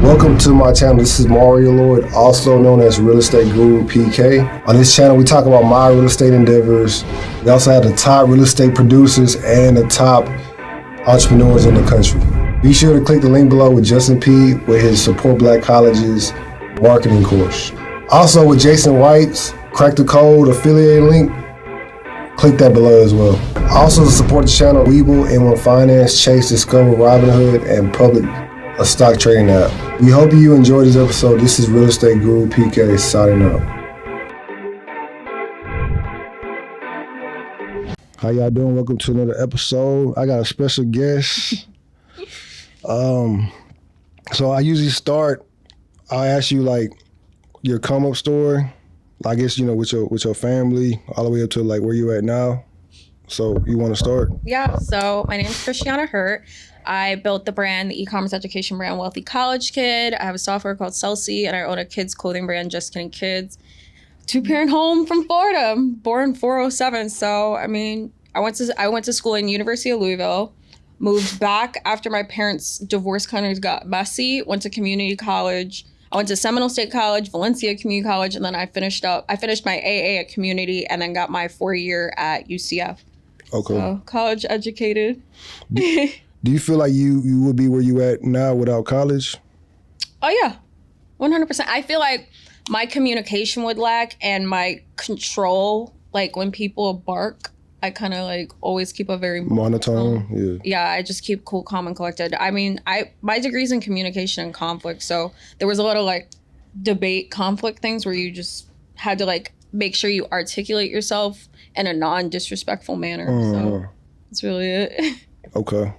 Welcome to my channel. This is Mario Lloyd, also known as Real Estate Guru PK. On this channel, we talk about my real estate endeavors. We also have the top real estate producers and the top entrepreneurs in the country. Be sure to click the link below with Justin P with his Support Black Colleges marketing course. Also with Jason White's Crack the Code affiliate link, click that below as well. Also to support the channel, Webull, M1 Finance, Chase, Discover, Robinhood, and Public, a stock trading app. We hope you enjoyed this episode. This is Real Estate Guru PK signing out. How y'all doing? Welcome to another episode. I got a special guest. So I usually start, I'll ask you like your come up story. I guess, with your family, all the way up to like where you at now. So you want to start? Yeah, so my name is Christinna Hart. I built the brand, the e-commerce education brand, Wealthy College Kid. I have a software called Celsi, and I own a kids clothing brand, Just Kidding Kids. Two-parent home from Florida, born 407. So, I went to school in University of Louisville, moved back after my parents' divorce kind of got messy, went to community college. I went to Seminole State College, Valencia Community College, and then I finished my AA at community and then got my 4-year at UCF. Okay. So, college educated. Do you feel like you would be where you at now without college? Oh yeah, 100%. I feel like my communication would lack and my control, like when people bark, I kind of like always keep a very monotone. Yeah, I just keep cool, calm, and collected. My degree's in communication and conflict, so there was a lot of like debate, conflict things where you just had to like make sure you articulate yourself in a non-disrespectful manner. So that's really it. Okay.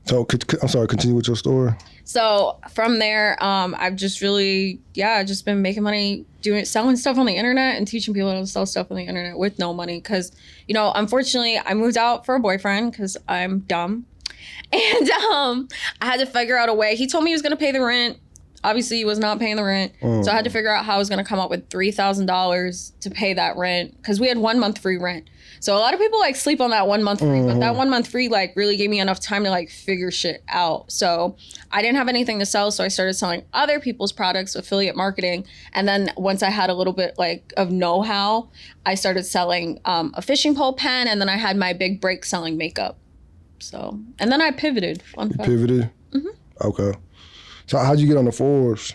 So, I'm sorry, continue with your story. So from there, I've just really, just been making money selling stuff on the internet and teaching people how to sell stuff on the internet with no money. Because, unfortunately, I moved out for a boyfriend because I'm dumb. And I had to figure out a way. He told me he was going to pay the rent. Obviously, he was not paying the rent. So I had to figure out how I was going to come up with $3,000 to pay that rent because we had 1 month free rent. So a lot of people like sleep on that 1 month free, but that 1 month free like really gave me enough time to like figure shit out. So I didn't have anything to sell, so I started selling other people's products, affiliate marketing. And then once I had a little bit like of know-how, I started selling a fishing pole pen, and then I had my big break selling makeup. So, and then I pivoted. Fun fact. Pivoted? Mm-hmm. Okay. So how'd you get on the Forbes?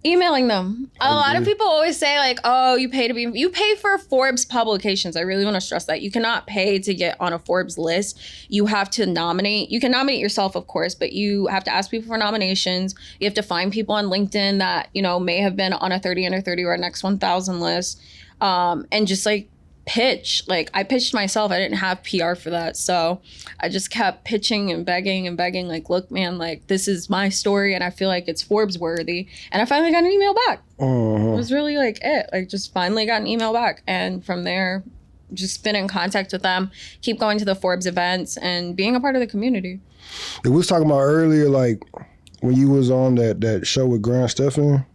Emailing them. A lot of people always say like, oh, you pay for Forbes publications. I really want to stress that. You cannot pay to get on a Forbes list. You have to nominate. You can nominate yourself, of course, but you have to ask people for nominations. You have to find people on LinkedIn that, may have been on a 30 under 30 or a next 1,000 list. And just like pitch. Like I pitched myself. I didn't have PR for that. So I just kept pitching and begging like, look, man, like this is my story and I feel like it's Forbes worthy. And I finally got an email back. It was really like it. Like just finally got an email back. And from there, just been in contact with them, keep going to the Forbes events and being a part of the community. We was talking about earlier, like when you was on that show with Grant Stephan.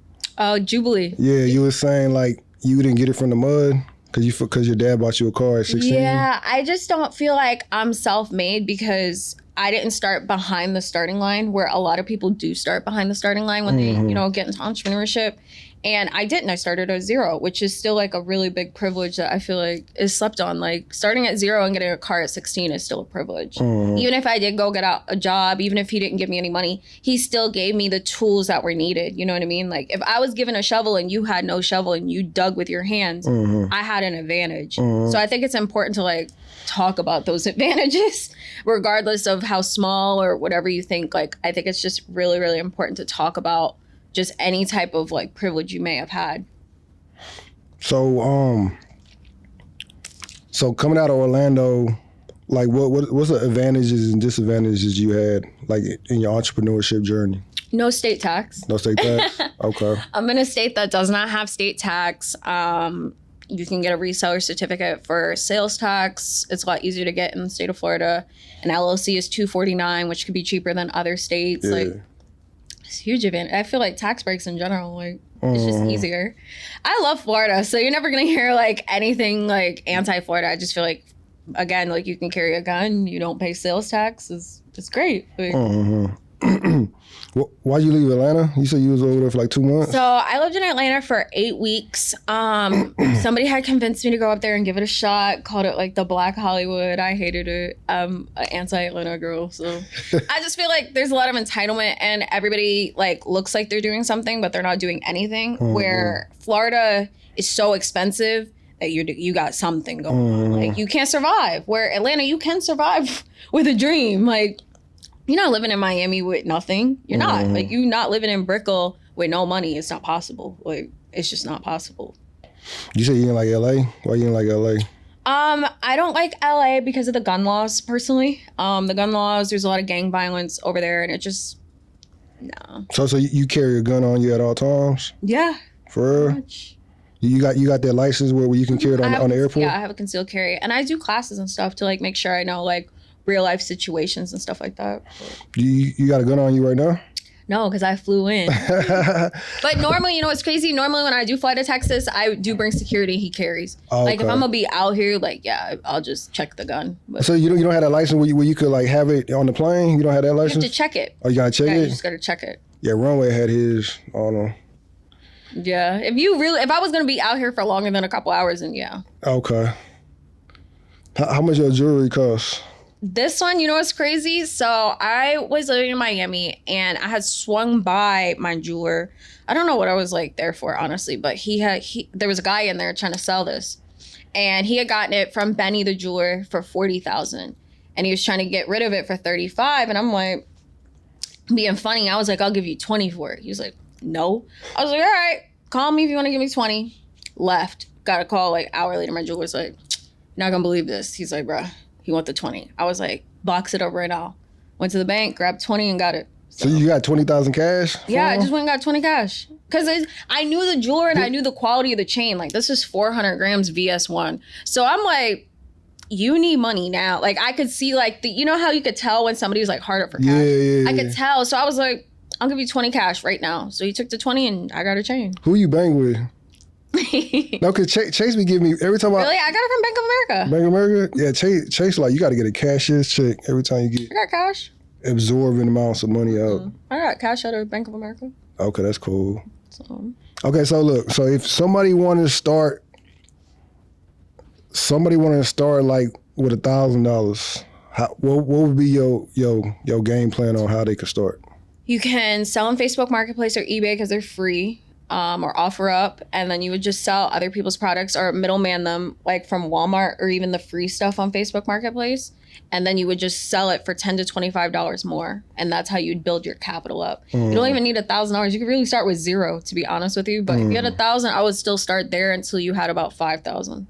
Jubilee. Yeah, you were saying like you didn't get it from the mud. Because your dad bought you a car at 16? Yeah, I just don't feel like I'm self-made because I didn't start behind the starting line where a lot of people do start behind the starting line when they, get into entrepreneurship. And I didn't. I started at zero, which is still like a really big privilege that I feel like is slept on. Like starting at zero and getting a car at 16 is still a privilege. Even if I did go get out a job, even if he didn't give me any money, he still gave me the tools that were needed. You know what I mean? Like if I was given a shovel and you had no shovel and you dug with your hands, I had an advantage. So I think it's important to like talk about those advantages regardless of how small or whatever you think. Like I think it's just really, really important to talk about just any type of like privilege you may have had. So coming out of Orlando, like what's the advantages and disadvantages you had like in your entrepreneurship journey? No state tax. No state tax? Okay. I'm in a state that does not have state tax. You can get a reseller certificate for sales tax. It's a lot easier to get in the state of Florida. An LLC is $249, which could be cheaper than other states. Yeah. Like it's a huge advantage. I feel like tax breaks in general, like it's just easier. I love Florida, so you're never gonna hear like anything like anti-Florida. I just feel like, again, like you can carry a gun, you don't pay sales tax. It's great. Like, Why'd you leave Atlanta? You said you was over there for like 2 months? So I lived in Atlanta for 8 weeks. Somebody had convinced me to go up there and give it a shot. Called it like the Black Hollywood. I hated it. I'm an anti-Atlanta girl. So I just feel like there's a lot of entitlement and everybody like looks like they're doing something, but they're not doing anything. Where Florida is so expensive that you got something going on. Like you can't survive. Where Atlanta, you can survive with a dream. Like, you're not living in Miami with nothing. You're not. Like, you're not living in Brickell with no money. It's not possible. Like, it's just not possible. You said you didn't like LA? Why you didn't like LA? I don't like LA because of the gun laws, personally. The gun laws, there's a lot of gang violence over there, and it just, no. So you carry a gun on you at all times? Yeah. For real? You got that license where you can carry it on the airport? Yeah, I have a concealed carry. And I do classes and stuff to, like, make sure I know, like, real life situations and stuff like that. You got a gun on you right now? No, because I flew in. But normally, you know what's crazy? Normally when I do fly to Texas, I do bring security he carries. Oh, like okay. if I'm gonna be out here, like, yeah, I'll just check the gun. But so you don't have that license where you could like have it on the plane? You don't have that license? you have to check it. Oh, you gotta check it? You just gotta check it. Yeah, Runway had his. I don't know. Yeah, if I was gonna be out here for longer than a couple hours, then yeah. Okay. How much your jewelry costs? This one, you know what's crazy? So I was living in Miami and I had swung by my jeweler. I don't know what I was like there for, honestly, but there was a guy in there trying to sell this. And he had gotten it from Benny the jeweler for $40,000. And he was trying to get rid of it for $35,000. And I'm like, being funny, I was like, I'll give you $20,000 for it. He was like, no. I was like, all right, call me if you want to give me $20,000. Left. Got a call like an hour later. My jeweler's like, you're not gonna believe this. He's like, bruh. He want the $20,000. I was like, box it up right now. Went to the bank, grabbed $20,000 and got it. So you got 20,000 cash? Yeah, I just went and got 20 cash. Because I knew the jeweler and I knew the quality of the chain. Like, this is 400 grams VS1. So I'm like, you need money now. Like, I could see, like, you know how you could tell when somebody was, like, hard up for cash? Yeah. I could tell. So I was like, I'll give you 20 cash right now. So he took the 20 and I got a chain. Who you bang with? No, because Chase be giving me every time Really? I got it from Bank of America. Bank of America? Yeah, Chase like, you got to get a cashier's check every time you get I got cash. absorbing amounts of money out. I got cash out of Bank of America. Okay, that's cool. So. Okay, so look, so if somebody wanted to start like with $1,000, what would be your game plan on how they could start? You can sell on Facebook Marketplace or eBay because they're free, or offer up, and then you would just sell other people's products or middleman them, like from Walmart or even the free stuff on Facebook Marketplace, and then you would just sell it for $10 to $25 more, and that's how you'd build your capital up. You don't even need $1,000. You could really start with zero, to be honest with you. But if you had 1,000, I would still start there until you had about 5,000.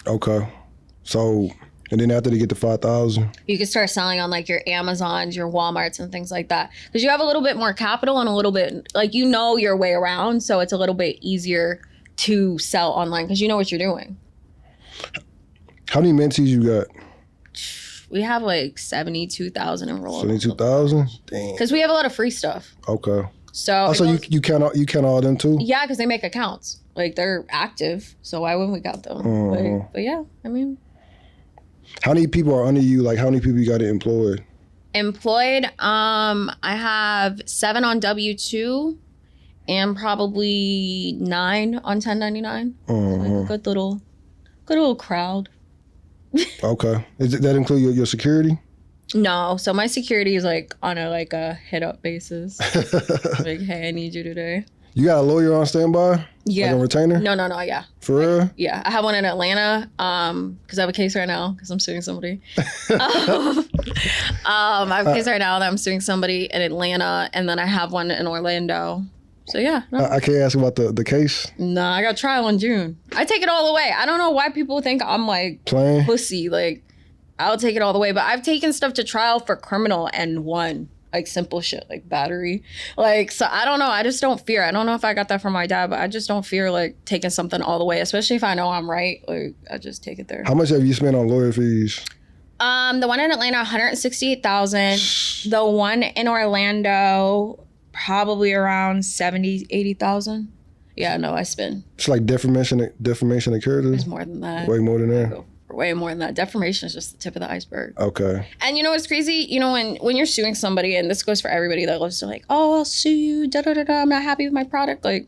Okay, so. And then after they get to 5,000, you can start selling on like your Amazons, your Walmarts, and things like that. Because you have a little bit more capital and a little bit, like, you know your way around. So it's a little bit easier to sell online because you know what you're doing. How many mentees you got? We have like 72,000 enrolled. 72,000? Damn. Because we have a lot of free stuff. Okay. So also, you count all them too? Yeah, because they make accounts. Like, they're active. So why wouldn't we count them? But yeah, I mean. How many people are under you? Like, how many people you got employed? I have 7 on W-2 and probably 9 on 1099. Like a good little crowd. Okay. Does that include your security? No. So my security is like on a hit up basis. Like, hey, I need you today. You got a lawyer on standby? Yeah. Like a retainer? No, yeah. For real? Yeah. I have one in Atlanta, because I have a case right now because I'm suing somebody. I have a case right now that I'm suing somebody in Atlanta, and then I have one in Orlando. So yeah. No. I can't ask about the case? No, I got trial in June. I take it all the way. I don't know why people think I'm like playing pussy. Like, I'll take it all the way. But I've taken stuff to trial for criminal and won. Like, simple shit, like battery. Like, so I don't know. I just don't fear. I don't know if I got that from my dad, but I just don't fear, like, taking something all the way, especially if I know I'm right. Like, I just take it there. How much have you spent on lawyer fees? The one in Atlanta, $168,000. The one in Orlando, probably around $70,000, $80,000. Yeah, no, I spent. It's like defamation of character? It's more than that. Way more than that? way more than that. Defamation is just the tip of the iceberg. Okay. And you know what's crazy? You know, when you're suing somebody, and this goes for everybody that loves to like, oh, I'll sue you, I'm not happy with my product. Like,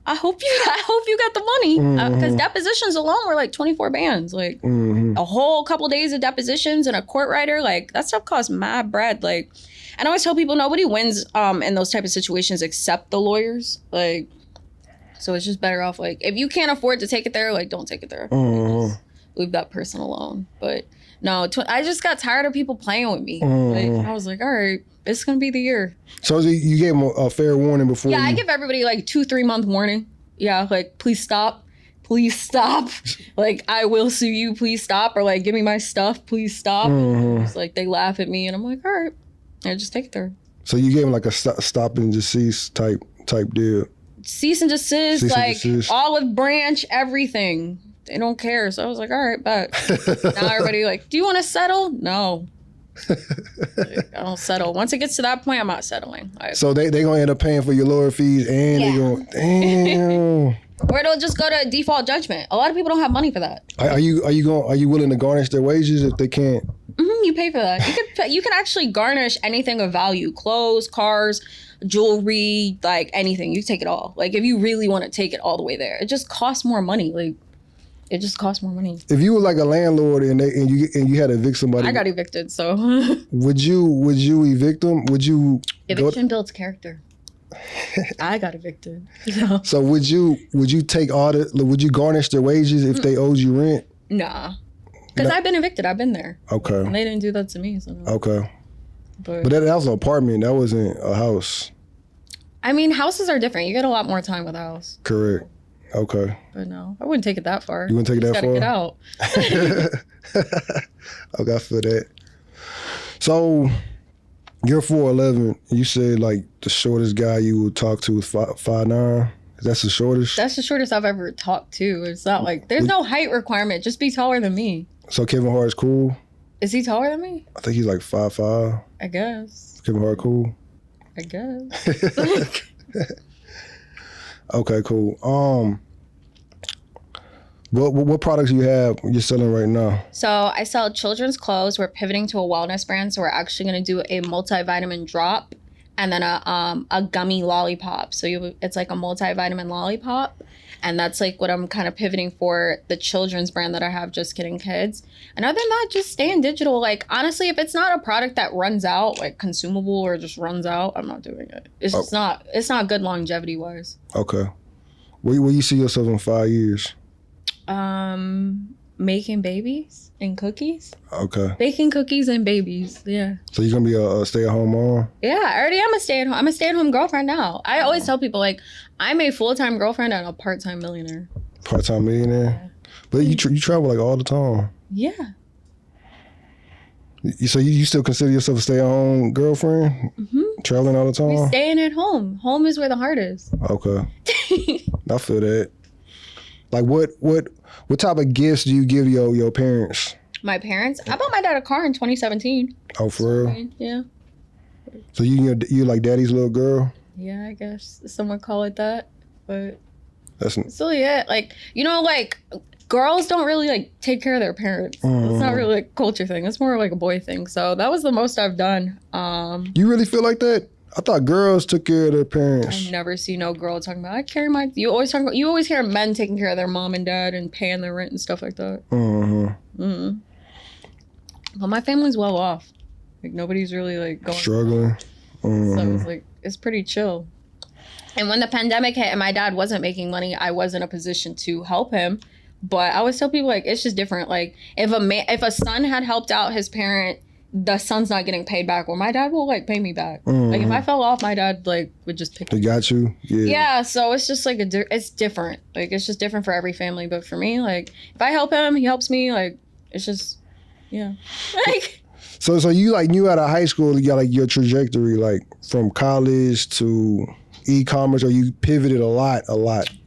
I hope you got the money. Because depositions alone were like 24 bands. Like, a whole couple days of depositions and a court writer, like, that stuff costs mad bread. Like, and I always tell people nobody wins in those type of situations except the lawyers. Like, so it's just better off, like, if you can't afford to take it there, like, don't take it there. Just leave that person alone. But no, I just got tired of people playing with me. Like, I was like, all right, it's going to be the year. So you gave them a fair warning before? Yeah, I give everybody like 2-3 month warning. Yeah, like, please stop. Please stop. Like, I will sue you. Please stop. Or like, give me my stuff. Please stop. It's like, they laugh at me and I'm like, all right. I just take it there. So you gave them like a stop and desist type deal? Cease and desist, olive branch, everything. They don't care. So I was like, all right, bet. Now everybody like, do you want to settle? No. Like, I don't settle. Once it gets to that point, I'm not settling. So they gonna end up paying for your lawyer fees and they gonna, damn. Or it'll just go to default judgment. A lot of people don't have money for that. Are you willing to garnish their wages if they can't? You pay for that. You can actually garnish anything of value: clothes, cars, jewelry, like anything. You take it all. Like, if you really want to take it all the way there, it just costs more money. Like, it just costs more money. If you were like a landlord and you had to evict somebody, I got evicted. So would you evict them? Would you? Eviction builds character. I got evicted. So would you take would you garnish their wages if they owed you rent? Nah. Because I've been evicted. I've been there. Okay. And they didn't do that to me. So no. Okay. But that was an apartment. That wasn't a house. I mean, houses are different. You get a lot more time with a house. Correct. Okay. But no, I wouldn't take it that far. You wouldn't take it that far? Get out. Okay, I feel that. So, you're 4'11". You said like the shortest guy you would talk to was 5'9". That's the shortest? That's the shortest I've ever talked to. It's not like, there's no height requirement. Just be taller than me. So Kevin Hart's cool? Is he taller than me? I think he's like 5'5". I guess. Kevin Hart cool? I guess. Okay, cool. What products you're selling right now? So I sell children's clothes. We're pivoting to a wellness brand. So we're actually going to do a multivitamin drop and then a gummy lollipop. So it's like a multivitamin lollipop. And that's like what I'm kind of pivoting for, the children's brand that I have, Just Kidding Kids. And other than that, just staying digital. Like, honestly, if it's not a product that runs out, like consumable or just runs out, I'm not doing it. It's just not, it's not good longevity wise. Okay. Where you see yourself in 5 years? Making babies and cookies. Okay. Baking cookies and babies. Yeah. So you're gonna be a stay-at-home mom? Yeah, I already am a stay-at-home. I'm a stay-at-home girlfriend now. I always tell people, like, I'm a full-time girlfriend and a part-time millionaire. Part-time millionaire? Yeah. But you travel like all the time. Yeah. So you still consider yourself a stay-at-home girlfriend? Mm-hmm. Traveling all the time? We're staying at home. Home is where the heart is. Okay. I feel that. Like what type of gifts do you give your parents? My parents? I bought my dad a car in 2017. Oh, for real? Yeah. So you're like daddy's little girl? Yeah, I guess some would call it that. But that's really it. Like, you know, like, girls don't really like take care of their parents. It's not really like a culture thing. It's more like a boy thing. So that was the most I've done. You really feel like that? I thought girls took care of their parents. I never see no girl talking about, I carry my... You always hear men taking care of their mom and dad and paying their rent and stuff like that. But my family's well off. Like, nobody's really like going... Struggling. So it's like, it's pretty chill. And when the pandemic hit and my dad wasn't making money, I was in a position to help him. But I always tell people, like, it's just different. Like, if a son had helped out his parent, the son's not getting paid back. Well, my dad will like pay me back. Like, if I fell off, my dad like would just pick me. He got you? Yeah. Yeah, so it's just like it's different. Like, it's just different for every family. But for me, like, if I help him, he helps me. Like, it's just, yeah. Like. So you like knew out of high school, you got like your trajectory, like from college to e-commerce, or you pivoted a lot?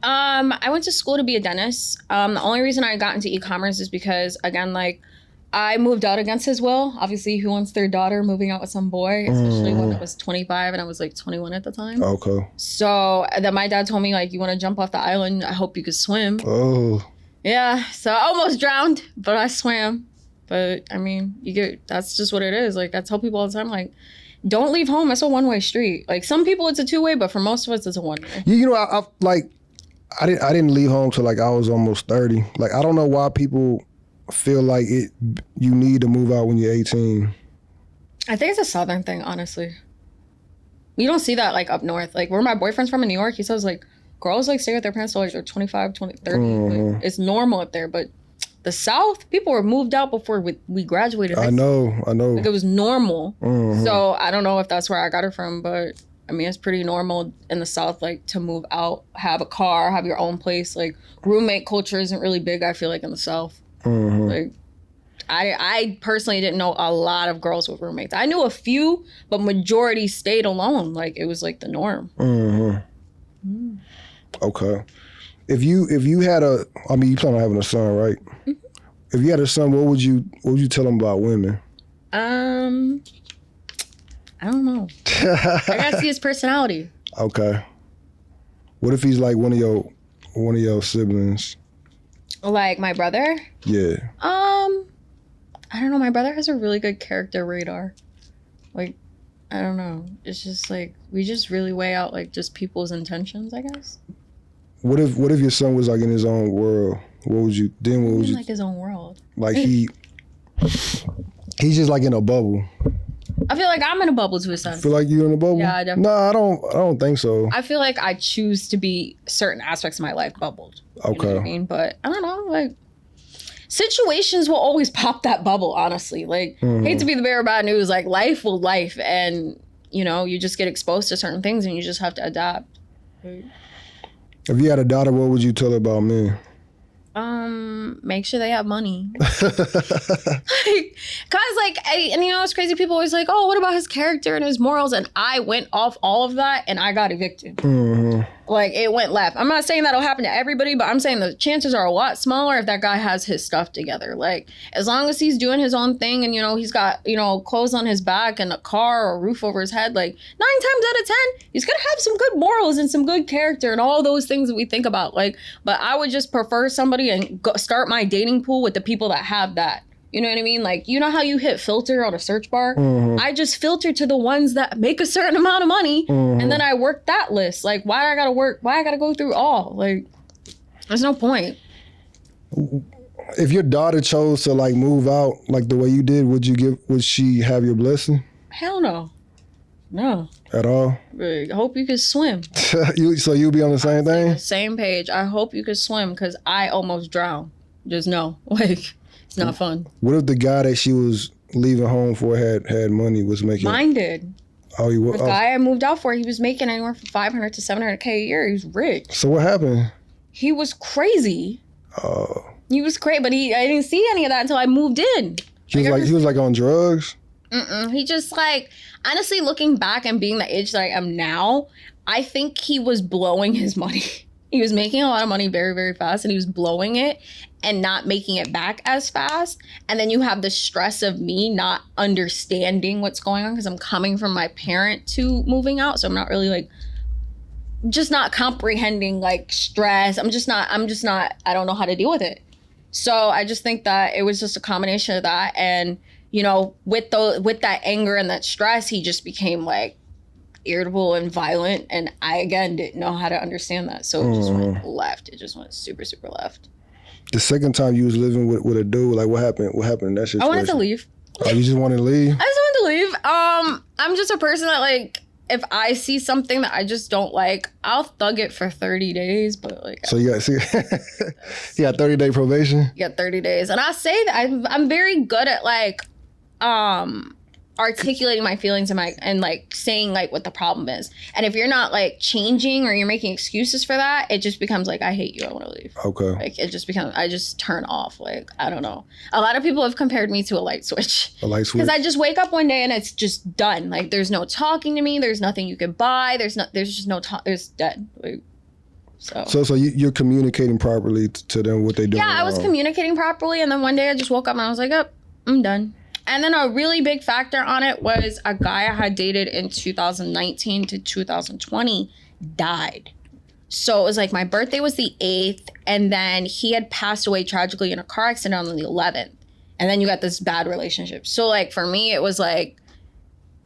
I went to school to be a dentist. The only reason I got into e-commerce is because, again, like, I moved out against his will. Obviously, who wants their daughter moving out with some boy, especially one that was 25 and I was like 21 at the time. Okay. So then my dad told me, like, you want to jump off the island? I hope you could swim. Oh. Yeah, so I almost drowned, but I swam. But I mean, that's just what it is. Like I tell people all the time, like, don't leave home. It's a one-way street. Like some people it's a two-way, but for most of us it's a one-way. You know, I didn't leave home till like I was almost 30. Like I don't know why people feel like you need to move out when you're 18. I think it's a Southern thing, honestly. You don't see that like up north. Like where my boyfriend's from in New York, he says like girls like stay with their parents till like they're 25, 20, 30. Like, it's normal up there, but the South, people were moved out before we graduated. I know. Like it was normal. So I don't know if that's where I got it from, but I mean, it's pretty normal in the South, like to move out, have a car, have your own place. Like roommate culture isn't really big, I feel like, in the South. Like I personally didn't know a lot of girls with roommates. I knew a few, but majority stayed alone. Like it was like the norm. Okay. If you had I mean, you plan on having a son, right? If you had a son, what would you tell him about women? I don't know. I gotta see his personality. Okay. What if he's like one of your siblings? Like my brother? Yeah. I don't know. My brother has a really good character radar. Like, I don't know. It's just like we just really weigh out like just people's intentions, I guess. What if your son was like in his own world? What would you like his own world? Like he's just like in a bubble. I feel like I'm in a bubble to a sense. Feel like you're in a bubble? Yeah, definitely. No, I don't think so. I feel like I choose to be certain aspects of my life bubbled. Okay. You know what I mean? But I don't know, like situations will always pop that bubble, honestly. Like, hate to be the bearer of bad news, like life will life, and you know, you just get exposed to certain things and you just have to adapt. If you had a daughter, what would you tell her about men? Make sure they have money. Cause and you know, it's crazy. People always like, oh, what about his character and his morals? And I went off all of that and I got evicted. Like it went left. I'm not saying that'll happen to everybody, but I'm saying the chances are a lot smaller if that guy has his stuff together. Like as long as he's doing his own thing and, you know, he's got, you know, clothes on his back and a car or a roof over his head, like 9 times out of 10, he's going to have some good morals and some good character and all those things that we think about. Like, but I would just prefer somebody and start my dating pool with the people that have that. You know what I mean? Like, you know how you hit filter on a search bar? I just filter to the ones that make a certain amount of money, and then I work that list. Like, why I gotta go through all? Like, there's no point. If your daughter chose to like move out like the way you did, would she have your blessing? Hell no. No. At all? I hope you can swim. So you'll be on the same thing? Same page. I hope you can swim because I almost drowned. Just no. Like, it's not fun. What if the guy that she was leaving home for had money, was making? Mine did. Oh, you were? The guy I moved out for, he was making anywhere from $500 to $700K a year. He was rich. So what happened? He was crazy. Oh. He was crazy, but I didn't see any of that until I moved in. He was like on drugs? He just like, honestly, looking back and being the age that I am now, I think he was blowing his money. He was making a lot of money very, very fast, and he was blowing it and not making it back as fast. And then you have the stress of me not understanding what's going on because I'm coming from my parent to moving out. So I'm not really like, just not comprehending like stress. I'm just not, I don't know how to deal with it. So I just think that it was just a combination of that. And, you know, with that anger and that stress, he just became like irritable and violent. And I, again, didn't know how to understand that. So it just went left. It just went super, super left. The second time you was living with a dude, like what happened? What happened in that situation? I wanted to leave. Oh, you just wanted to leave? I just wanted to leave. I'm just a person that like, if I see something that I just don't like, I'll thug it for 30 days. But like, so you got 30-day probation. You got 30 days, and I say that I'm very good at like, articulating my feelings and like saying like what the problem is. And if you're not like changing or you're making excuses for that, it just becomes like, I hate you, I want to leave. Okay. Like it just becomes, I just turn off. Like, I don't know. A lot of people have compared me to a light switch. A light switch? Because I just wake up one day and it's just done. Like there's no talking to me. There's nothing you could buy. There's just no talk. There's dead. Like, so you're communicating properly to them what they do. Yeah, I was communicating properly. And then one day I just woke up and I was like, oh, I'm done. And then a really big factor on it was a guy I had dated in 2019 to 2020 died. So it was like my birthday was the 8th, and then he had passed away tragically in a car accident on the 11th. And then you got this bad relationship. So like for me, it was like,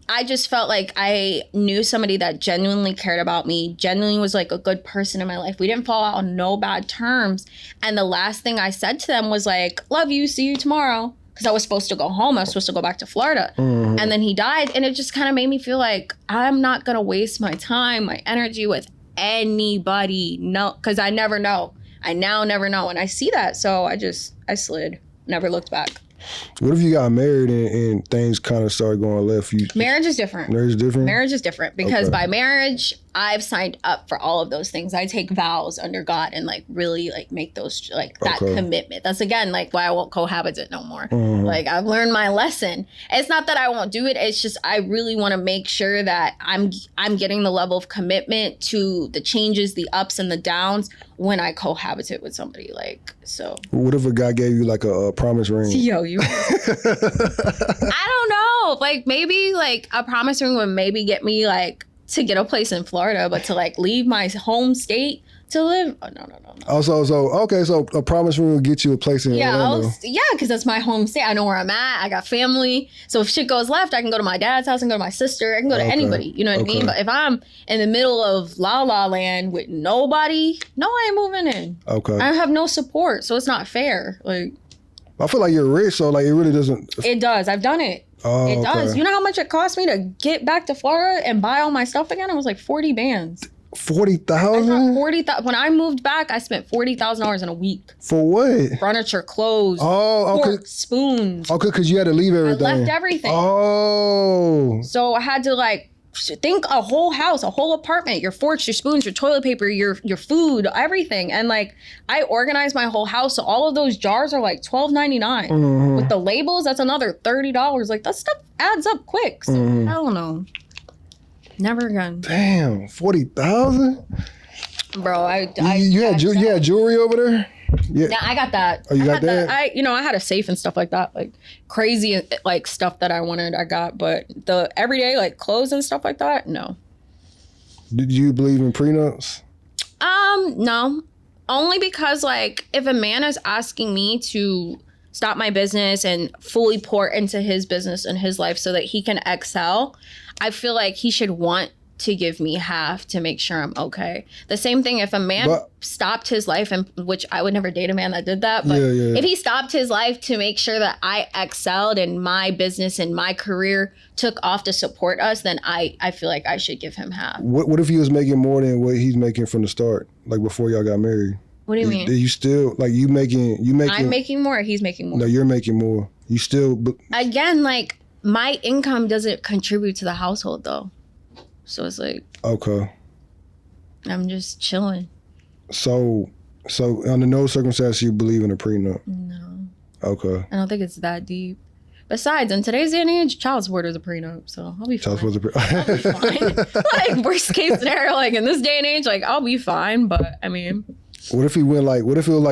I just felt like I knew somebody that genuinely cared about me, genuinely was like a good person in my life. We didn't fall out on no bad terms. And the last thing I said to them was like, love you, see you tomorrow. Because I was supposed to go home. I was supposed to go back to Florida. And then he died. And it just kind of made me feel like I'm not going to waste my time, my energy with anybody. No, because I never know. I now never know. And I see that. So I slid, never looked back. What if you got married and things kind of started going left? Marriage is different. Marriage is different? Marriage is different because Okay. by marriage, I've signed up for all of those things. I take vows under God and like really like make those like that Okay. commitment. That's again like why I won't cohabitate no more. Mhm. Like I've learned my lesson. It's not that I won't do it. It's just I really want to make sure that I'm getting the level of commitment to the changes, the ups and the downs when I cohabitate with somebody. Like so. What if a guy gave you like a promise ring? Yo, you. I don't know. Like maybe like a promise ring would maybe get me like to get a place in Florida, but to like leave my home state to live. Oh, no. Also, so a promise ring will get you a place in Orlando. Because that's my home state. I know where I'm at. I got family. So if shit goes left, I can go to my dad's house and go to my sister. I can go to anybody. You know what I mean? But if I'm in the middle of La La Land with nobody, no, I ain't moving in. Okay. I have no support, so it's not fair. Like I feel like you're rich, so like it really doesn't. it does. I've done it. Oh, It does. okay. You know how much it cost me to get back to Florida and buy all my stuff again? It was like 40 bands. 40,000 When I moved back, I spent $40,000 in a week. for what? Furniture, clothes, Oh, okay. forks, spoons. Okay, because you had to leave I everything. left everything. Oh, So I had to like think a whole house, a whole apartment, your forks, your spoons, your toilet paper, your food, everything. And like I organized my whole house. So all of those jars are like $12.99. With the labels, that's another $30. Like that stuff adds up quick. So I don't know. Never again. damn, 40,000. Bro, You had jewelry over there? Yeah. Yeah, I got that. Oh, you I got had that? I had a safe and stuff like that, like crazy like stuff that I wanted. I got, but the everyday like clothes and stuff like that, no. Did you believe in prenups? No, only because like if a man is asking me to stop my business and fully pour into his business and his life so that he can excel, I feel like he should want to give me half to make sure I'm okay. The same thing if a man stopped his life, and which I would never date a man that did that, but Yeah. if he stopped his life to make sure that I excelled and my business and my career took off to support us, then I feel like I should give him half. What if he was making more than what he's making from the start, like before y'all got married? What do you mean? You still like you making? I'm making more, or he's making more? No, you're making more. You still. Again, like my income doesn't contribute to the household though. So it's like, Okay. I'm just chilling. So under no circumstance you believe in a prenup? No, Okay. I don't think it's that deep. Besides, in today's day and age, child support is a prenup, so I'll be fine. Child support. I'll be fine. Like worst case scenario, like in this day and age, like I'll be fine. But I mean, What if he went like? What if it was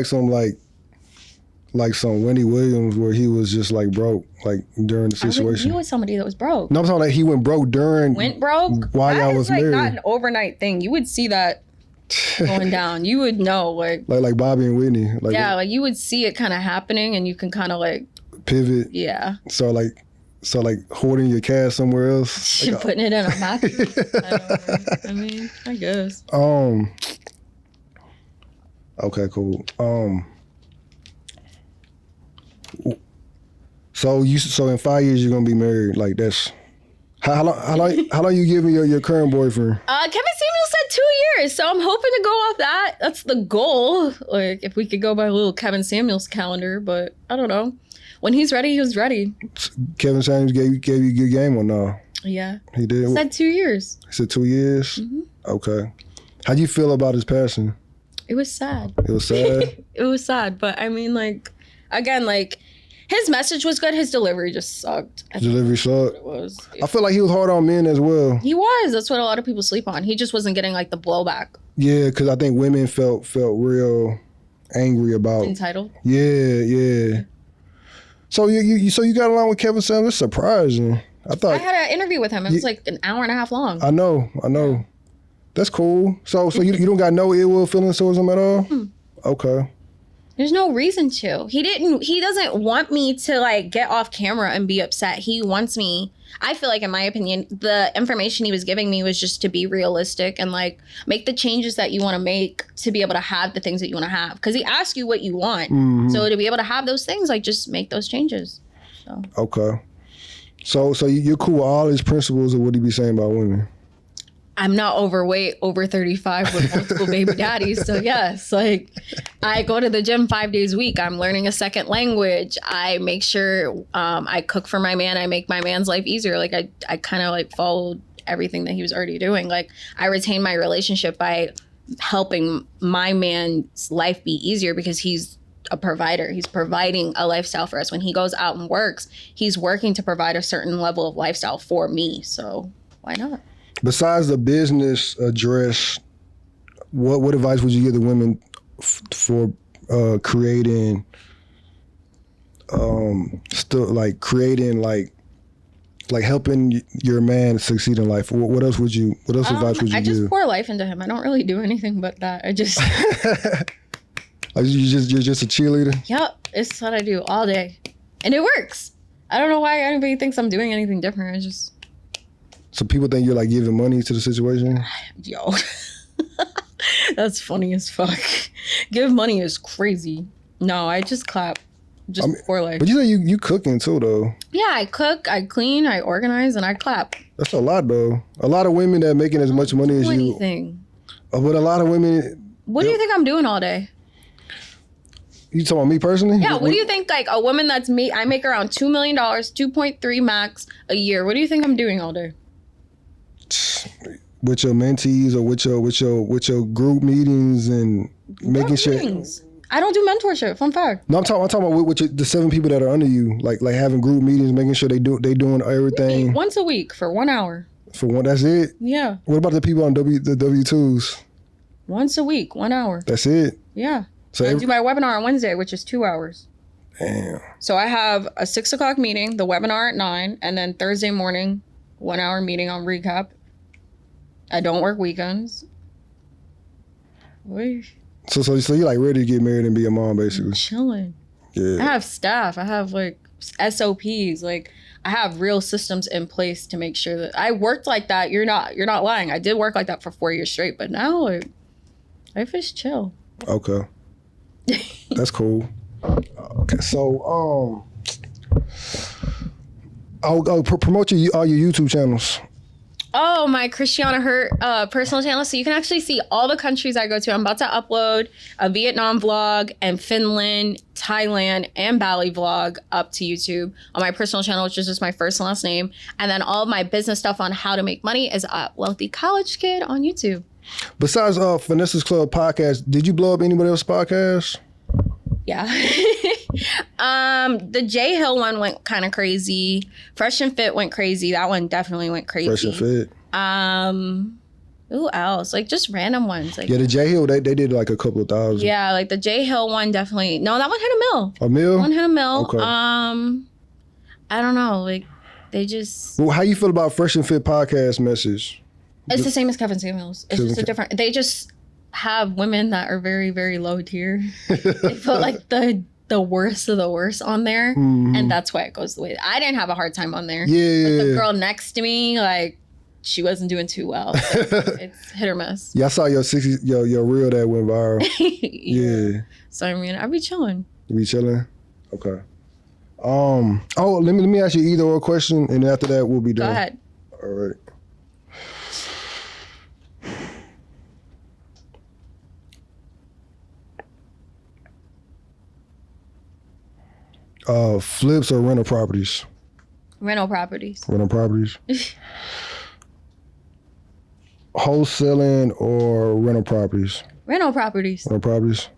like some Wendy Williams where he was just like broke, like during the I wouldn't situation? be with somebody that was broke. No, I'm talking like he went broke during. Went broke while That y'all is, was like married. not an overnight thing. You would see that going down. You would know, like like Bobby and Whitney. Like yeah, like you would see it kind of happening, and you can kind of like pivot. yeah. So like hoarding your cash somewhere else. Like, Putting it in a mattress. I mean, I guess. Okay, cool. So in 5 years you're gonna be married. Like that's how long you giving your current boyfriend? Kevin Samuel said 2 years, so I'm hoping to go off that. That's the goal. Like if we could go by a little Kevin Samuel's calendar, but I don't know. When he's ready, he was ready. Kevin Samuels gave you a good game or no? Yeah. He did. Said 2 years. He said 2 years. Mm-hmm. Okay. How'd you feel about his passing? It was sad. It was sad. It was sad, but I mean, like, again, like, his message was good. His delivery just sucked. Delivery sucked. It was. I feel like he was hard on men as well. He was. That's what a lot of people sleep on. He just wasn't getting like the blowback. Yeah, because I think women felt real angry about. Entitled. Yeah. So you got along with Kevin Samuels? It's surprising. I I had an interview with him. It was like an hour and a half long. I know. That's cool. So you don't got no ill will feelings towards him at all? Okay. There's no reason to. He doesn't want me to like get off camera and be upset. He wants me. I feel like, in my opinion, the information he was giving me was just to be realistic and like make the changes that you want to make to be able to have the things that you want to have. Because he asks you what you want. So to be able to have those things, like just make those changes. So. Okay. So you're cool with all his principles of what he be saying about women? I'm not overweight, over 35 with multiple baby daddies. So yes, like I go to the gym 5 days a week. I'm learning a second language. I make sure I cook for my man. I make my man's life easier. Like I kind of like followed everything that he was already doing. Like I retain my relationship by helping my man's life be easier because he's a provider. He's providing a lifestyle for us. When he goes out and works, he's working to provide a certain level of lifestyle for me. So why not? Besides the business address, what advice would you give the women for creating, creating helping your man succeed in life? What else advice would you give? I just pour life into him. I don't really do anything but that. I just you're just a cheerleader? Yep, it's what I do all day, and it works. I don't know why anybody thinks I'm doing anything different. I just. So people think you're like giving money to the situation? Yo, that's funny as fuck. Give money is crazy. No, I just clap. For life. But you say you cooking too, though. Yeah, I cook, I clean, I organize, and I clap. That's a lot, though. A lot of women that making as much money as you. Anything. But a lot of women. What do you think I'm doing all day? You talking about me personally? Yeah, what do you think, like, a woman that's me, I make around $2 million, 2.3 max a year. What do you think I'm doing all day? With your mentees or with your group meetings and making sure. I don't do mentorship. Fun fact. No, I'm talking about with the 7 people that are under you, like having group meetings, making sure they doing everything. Once a week for 1 hour. For one, that's it. Yeah. What about the people on the W2s? Once a week, 1 hour. That's it. Yeah. So I do my webinar on Wednesday, which is 2 hours. Damn. So I have a 6:00 meeting, the webinar at 9, and then Thursday morning, 1 hour meeting on recap. I don't work weekends. So you like ready to get married and be a mom, basically? I'm chilling. Yeah. I have staff. I have like SOPs. Like I have real systems in place to make sure that I worked like that. You're not lying. I did work like that for 4 years straight, but now like, life is chill. Okay. That's cool. Okay, so I'll promote all your YouTube channels. Oh, my Christinna Hart personal channel. So you can actually see all the countries I go to. I'm about to upload a Vietnam vlog and Finland, Thailand, and Bali vlog up to YouTube on my personal channel, which is just my first and last name. And then all of my business stuff on how to make money is at Wealthy College Kid on YouTube. Besides Vanessa's Club podcast, did you blow up anybody else's podcast? Yeah. The J Hill one went kind of crazy. Fresh and Fit went crazy. That one definitely went crazy. Fresh and Fit. Who else? Like just random ones. Like the J Hill, they did like a couple of thousand. Yeah, like the J Hill one definitely. No, that one hit a mil. A mil? One hit a mil. Okay. I don't know. Like they just. Well, how you feel about Fresh and Fit podcast message? It's the same as Kevin Samuels. It's just a different. They just have women that are very, very low tier. They put like the worst of the worst on there, and that's why it goes the way. I didn't have a hard time on there. Yeah. But the girl next to me, like, she wasn't doing too well. So it's hit or miss. Yeah, I saw your reel that went viral. Yeah. So I mean, I be chilling. You be chilling? Okay. Let me ask you either or question, and after that we'll be done. Go ahead. All right. Flips or rental properties? Rental properties. Rental properties. Wholesaling or rental properties? Rental properties. Rental properties.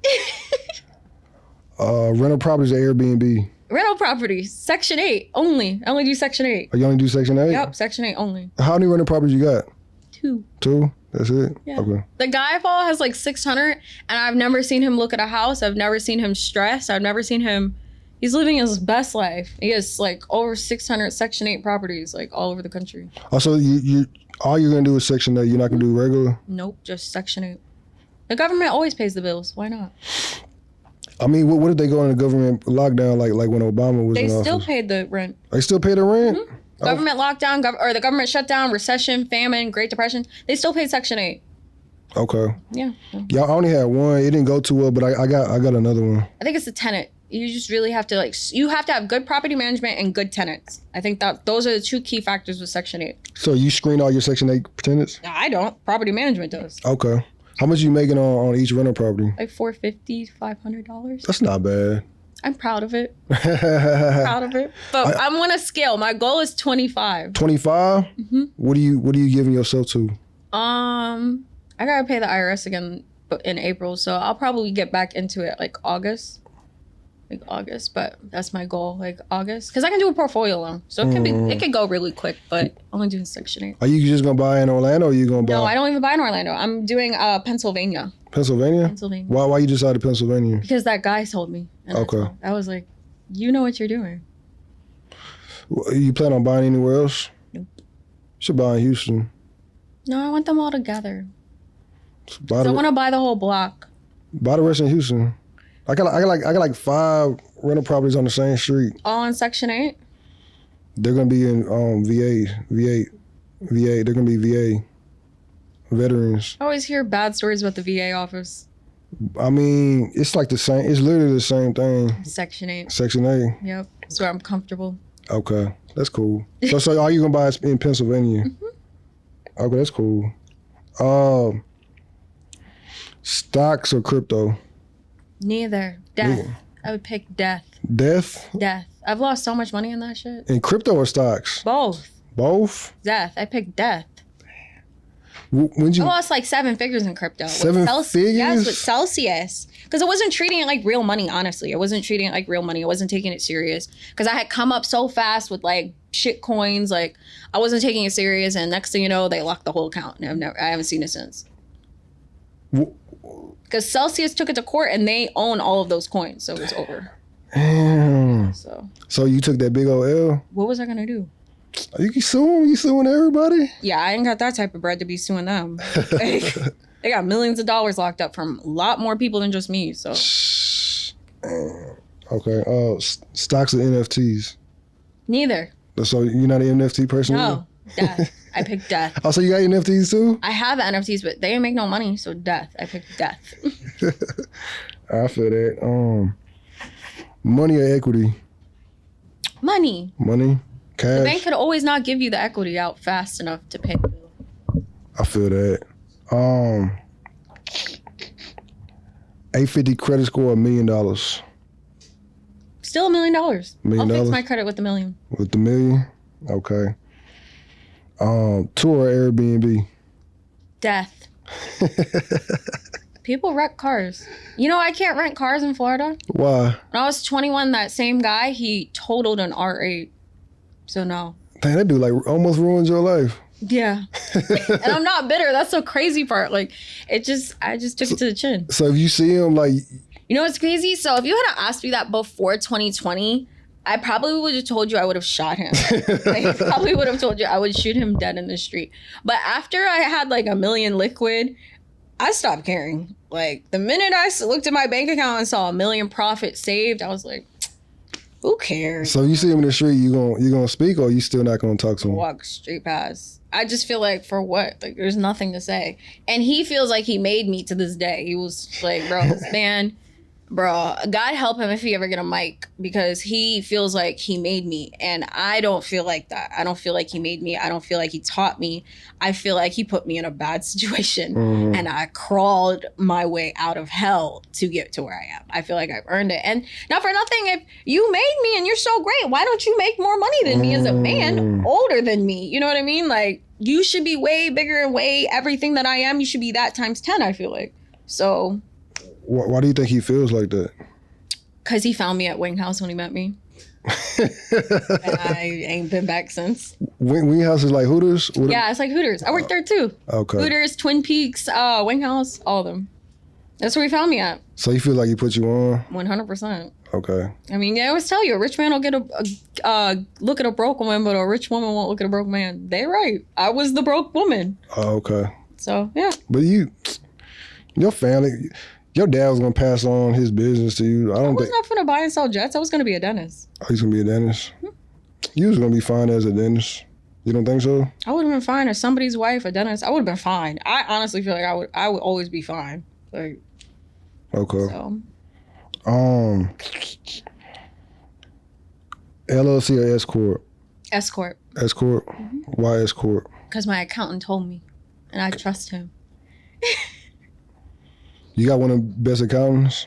Rental properties or Airbnb? Rental properties. Section 8 only. I only do Section 8. Oh, you only do Section 8? Yep, Section 8 only. How many rental properties you got? 2. 2? That's it? Yeah. Okay. The guy I follow has like 600, and I've never seen him look at a house. I've never seen him stressed. I've never seen him. He's living his best life. He has like over 600 Section 8 properties like all over the country. Also, you All you're gonna do is Section 8. You're not gonna do regular. Nope, just Section 8. The government always pays the bills. Why not? I mean, what if they go in a government lockdown like when Obama was They in office? still paid the rent. They still pay the rent? Mm-hmm. Government lockdown, or the government shutdown, recession, famine, Great Depression. They still paid Section 8. Okay. Yeah. Yeah, I only had one. It didn't go too well, but I got another one. I think it's the tenant. You just really have to you have to have good property management and good tenants. I think that those are the two key factors with Section 8. So you screen all your Section 8 tenants? No, I don't. Property management does. Okay. How much you making on each rental property? Like $450, $500. That's not bad. I'm proud of it. Proud of it. But I'm on a scale. My goal is 25. 25? Mm-hmm. What are you giving yourself to? I gotta pay the IRS again in April, so I'll probably get back into it like August. But that's my goal, like August, because I can do a portfolio loan, so it could go really quick. But only doing Section 8. Are you just gonna buy in Orlando, or are you gonna buy? No, I don't even buy in Orlando. I'm doing Pennsylvania. Pennsylvania. Why you decided Pennsylvania? Because that guy told me. And okay. I was like, you know what you're doing. You plan on buying anywhere else? Nope. You should buy in Houston. No, I want them all together. I want to buy the whole block. Buy the rest in Houston. I got like 5 rental properties on the same street. All in Section 8? They're gonna be in VA. They're gonna be VA veterans. I always hear bad stories about the VA office. I mean, it's like the same. It's literally the same thing. Section 8. Section 8. Yep. That's where I'm comfortable. Okay, that's cool. So are you gonna buy in Pennsylvania? Mm-hmm. Okay, that's cool. Stocks or crypto? Neither. Death. Yeah. I would pick death. Death? Death. I've lost so much money in that shit. In crypto or stocks? Both. Both? Death. I picked death. I lost like 7 figures in crypto. 7 figures? Yes, with Celsius. Because I wasn't treating it like real money, honestly. I wasn't treating it like real money. I wasn't taking it serious. Because I had come up so fast with like shit coins. Like I wasn't taking it serious. And next thing you know, they locked the whole account. And I haven't seen it since. Because Celsius took it to court and they own all of those coins. So it was over. Damn. So you took that big old L? What was I going to do? You can sue them? You suing everybody? Yeah, I ain't got that type of bread to be suing them. They got millions of dollars locked up from a lot more people than just me. So. Okay. Stocks or NFTs? Neither. So you're not an NFT person? No. Death. I picked death. Oh, so you got NFTs too? I have NFTs, but they didn't make no money, so death. I picked death. I feel that. Money or equity? Money. Money? Cash? The bank could always not give you the equity out fast enough to pay the bill. I feel that. 850 credit score, $1 million. Still $1 million. $1 million? I'll fix my credit with $1 million. With the $1 million? Okay. Tour or Airbnb? Death. People wreck cars. You know, I can't rent cars in Florida. Why? When I was 21, that same guy, he totaled an R8. So no. Dang, that dude like almost ruined your life. Yeah. And I'm not bitter. That's the crazy part. Like, I just took it to the chin. So if you see him, like... You know what's crazy? So if you had asked me that before 2020... I probably would have told you I would have shot him. I probably would have told you I would shoot him dead in the street. But after I had like $1 million liquid, I stopped caring. Like the minute I looked at my bank account and saw $1 million profit saved, I was like, who cares? So you see him in the street, you gonna speak, or you still not gonna talk to him? Walk straight past. I just feel like, for what? Like there's nothing to say. And he feels like he made me to this day. He was like, bro, man. Bro, God help him if he ever get a mic, because he feels like he made me, and I don't feel like that. I don't feel like he made me. I don't feel like he taught me. I feel like he put me in a bad situation, and I crawled my way out of hell to get to where I am. I feel like I've earned it. And not for nothing, if you made me and you're so great, why don't you make more money than me as a man older than me? You know what I mean? Like, you should be way bigger and way everything that I am. You should be that times 10, I feel like. So... Why do you think he feels like that? Because he found me at Wing House when he met me. And I ain't been back since. Wing House is like Hooters? Yeah, it's like Hooters. I worked there too. Okay. Hooters, Twin Peaks, Wing House, all of them. That's where he found me at. So you feel like he put you on? 100%. Okay. I mean, I always tell you, a rich man will look at a broke woman, but a rich woman won't look at a broke man. They right. I was the broke woman. Oh, okay. So, yeah. But your family, your dad was going to pass on his business to you. I was not going to buy and sell jets. I was going to be a dentist. Oh, he's going to be a dentist? Mm-hmm. You was going to be fine as a dentist. You don't think so? I would have been fine as somebody's wife, a dentist. I would have been fine. I honestly feel like I would always be fine. Like. Okay. So. LLC or S Corp? S Corp. S Corp? Mm-hmm. Why S Corp? Because my accountant told me, and I trust him. You got one of the best accountants?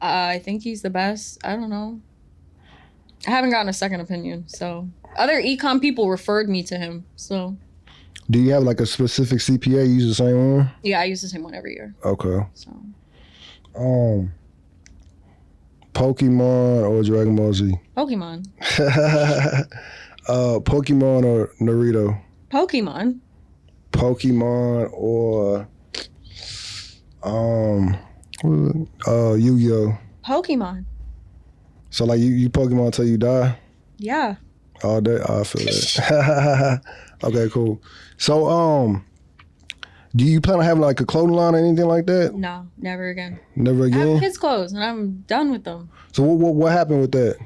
I think he's the best. I don't know. I haven't gotten a second opinion, so other e-com people referred me to him. So. Do you have like a specific CPA? You use the same one? Yeah, I use the same one every year. Okay. So. Pokemon or Dragon Ball Z? Pokemon. Pokemon or Naruto? Pokemon. Pokemon or Yu-Gi-Oh? Pokemon. So like you Pokemon till you die? Yeah. All day? Oh, I feel that. Okay, cool. So do you plan on having like a clothing line or anything like that? No, never again. Never again? I have kids' clothes and I'm done with them. So what happened with that?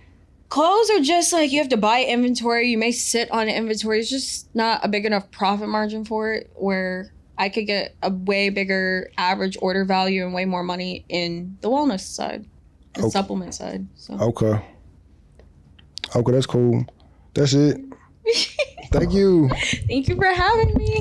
Clothes are just like you have to buy inventory. You may sit on inventory. It's just not a big enough profit margin for it where I could get a way bigger average order value and way more money in the wellness side, the supplement side. So. Okay, that's cool. That's it. Thank you. Thank you for having me.